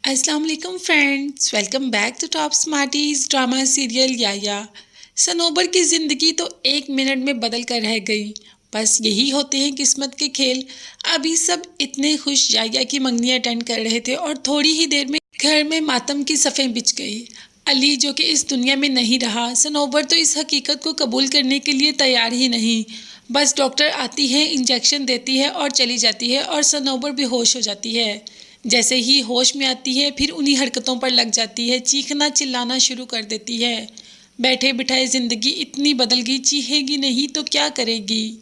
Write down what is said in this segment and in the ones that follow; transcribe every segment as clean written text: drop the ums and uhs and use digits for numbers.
अस्सलाम वालेकुम friends, welcome back to top smarties drama serial याया। सनोबर की ज़िंदगी तो एक मिनट में बदल कर रह गई। बस यही होते हैं किस्मत के खेल। अभी सब इतने खुश याया की मंगनी अटेंड कर रहे थे और थोड़ी ही देर में घर में मातम की सफ़ें बिछ गई। अली जो कि इस दुनिया में नहीं रहा, सनोबर तो इस हकीकत को कबूल करने के लिए तैयार ही नहीं। बस डॉक्टर आती है, इंजेक्शन देती है और चली जाती है और सनोबर बेहोश हो जाती है। जैसे ही होश में आती है फिर उन्हीं हरकतों पर लग जाती है, चीखना चिल्लाना शुरू कर देती है। बैठे बिठाए ज़िंदगी इतनी बदल गई, चीखेगी नहीं तो क्या करेगी।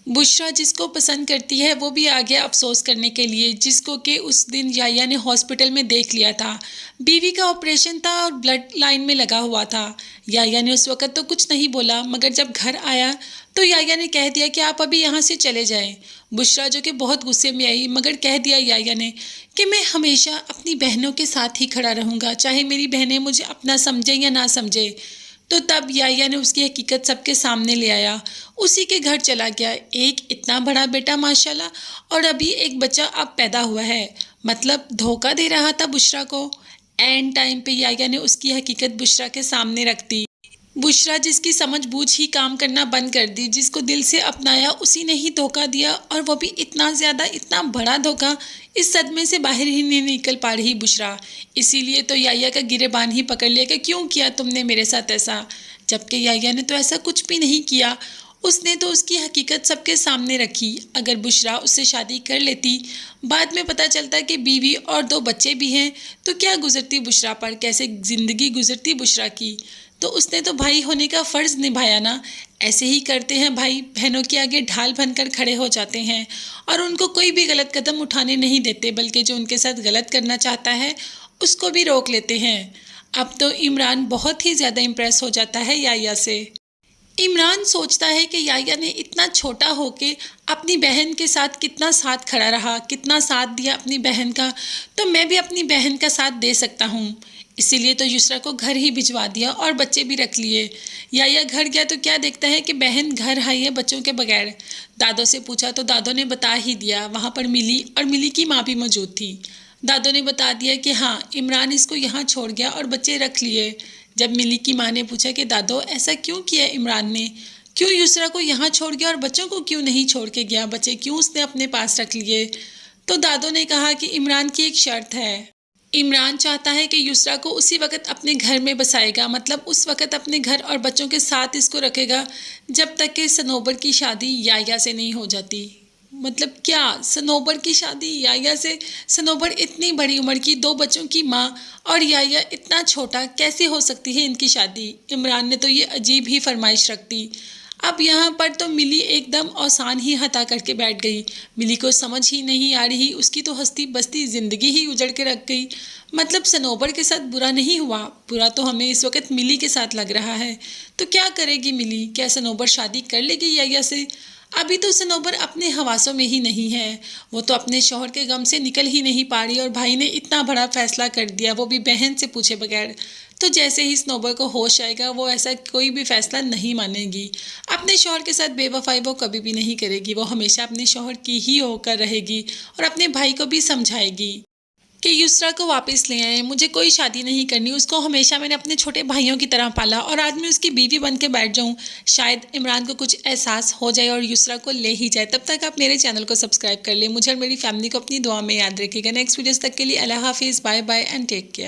बुशरा जिसको पसंद करती है वो भी आ गया अफसोस करने के लिए, जिसको कि उस दिन याया ने हॉस्पिटल में देख लिया था। बीवी का ऑपरेशन था और ब्लड लाइन में लगा हुआ था। याया ने उस वक़्त तो कुछ नहीं बोला, मगर जब घर आया तो याया ने कह दिया कि आप अभी यहाँ से चले जाएं। बुशरा जो कि बहुत गुस्से में आई, मगर कह दिया याया ने कि मैं हमेशा अपनी बहनों के साथ ही खड़ा रहूँगा, चाहे मेरी बहनें मुझे अपना समझें या ना समझें। तो तब याया ने उसकी हकीकत सबके सामने ले आया। उसी के घर चला गया। एक इतना बड़ा बेटा माशाल्लाह, और अभी एक बच्चा अब पैदा हुआ है। मतलब धोखा दे रहा था बुशरा को। एंड टाइम पे याया ने उसकी हकीकत बुशरा के सामने रख दी। बुशरा जिसकी समझ बूझ ही काम करना बंद कर दी, जिसको दिल से अपनाया, उसी ने ही धोखा दिया, और वो भी इतना ज़्यादा, इतना बड़ा धोखा। इस सदमे से बाहर ही नहीं निकल पा रही बुशरा। इसीलिए तो याया का गिरेबान ही पकड़ लिया कि क्यों किया तुमने मेरे साथ ऐसा, जबकि याया ने तो ऐसा कुछ भी नहीं किया। उसने तो उसकी हकीकत सबके सामने रखी। अगर बुशरा उससे शादी कर लेती, बाद में पता चलता कि बीवी और 2 बच्चे भी हैं, तो क्या गुजरती बुशरा पर, कैसे ज़िंदगी गुजरती बुशरा की। तो उसने तो भाई होने का फ़र्ज़ निभाया ना। ऐसे ही करते हैं भाई, बहनों के आगे ढाल बनकर खड़े हो जाते हैं और उनको कोई भी गलत कदम उठाने नहीं देते, बल्कि जो उनके साथ गलत करना चाहता है उसको भी रोक लेते हैं। अब तो इमरान बहुत ही ज़्यादा इम्प्रेस हो जाता है याया से। इमरान सोचता है कि याया ने इतना छोटा होके अपनी बहन के साथ कितना साथ खड़ा रहा, कितना साथ दिया अपनी बहन का, तो मैं भी अपनी बहन का साथ दे सकता हूँ। इसीलिए तो युसरा को घर ही भिजवा दिया और बच्चे भी रख लिए। याया घर गया तो क्या देखता है कि बहन घर आई है बच्चों के बगैर। दादो से पूछा तो दादो ने बता ही दिया, वहाँ पर मिली और मिली की माँ भी मौजूद थी। दादो ने बता दिया कि हाँ, इमरान इसको यहाँ छोड़ गया और बच्चे रख लिए। जब मिली की माँ ने पूछा कि दादो ऐसा क्यों किया इमरान ने, क्यों युसरा को यहाँ छोड़ गया और बच्चों को क्यों नहीं छोड़ के गया, बच्चे क्यों उसने अपने पास रख लिए, तो दादो ने कहा कि इमरान की एक शर्त है। इमरान चाहता है कि युसरा को उसी वक्त अपने घर में बसाएगा, मतलब उस वक्त अपने घर और बच्चों के साथ इसको रखेगा जब तक कि सनोबर की शादी याया से नहीं हो जाती। मतलब क्या, सनोबर की शादी याया से? सनोबर इतनी बड़ी उम्र की, 2 बच्चों की माँ, और याया इतना छोटा, कैसे हो सकती है इनकी शादी। इमरान ने तो ये अजीब ही फरमाइश रख दी। अब यहाँ पर तो मिली एकदम आसान ही हता करके बैठ गई। मिली को समझ ही नहीं आ रही, उसकी तो हस्ती बस्ती ज़िंदगी ही उजड़ के रख गई। मतलब सनोबर के साथ बुरा नहीं हुआ, बुरा तो हमें इस वक्त मिली के साथ लग रहा है। तो क्या करेगी मिली, क्या सनोबर शादी कर लेगी याया से? अभी तो सनोबर अपने हवासों में ही नहीं है। वो तो अपने शौहर के गम से निकल ही नहीं पा रही, और भाई ने इतना बड़ा फैसला कर दिया, वो भी बहन से पूछे बगैर। तो जैसे ही सनोबर को होश आएगा वो ऐसा कोई भी फैसला नहीं मानेगी। अपने शौहर के साथ बेवफाई वो कभी भी नहीं करेगी। वो हमेशा अपने शौहर की ही होकर रहेगी और अपने भाई को भी समझाएगी कि युसरा को वापस ले आए, मुझे कोई शादी नहीं करनी, उसको हमेशा मैंने अपने छोटे भाइयों की तरह पाला और आज मैं उसकी बीवी बन के बैठ जाऊँ। शायद इमरान को कुछ एहसास हो जाए और युसरा को ले ही जाए। तब तक आप मेरे चैनल को सब्सक्राइब कर लें। मुझे और मेरी फैमिली को अपनी दुआ में याद रखिएगा। नेक्स्ट वीडियोस तक के लिए अल्लाह हाफिज़, bye bye and take care.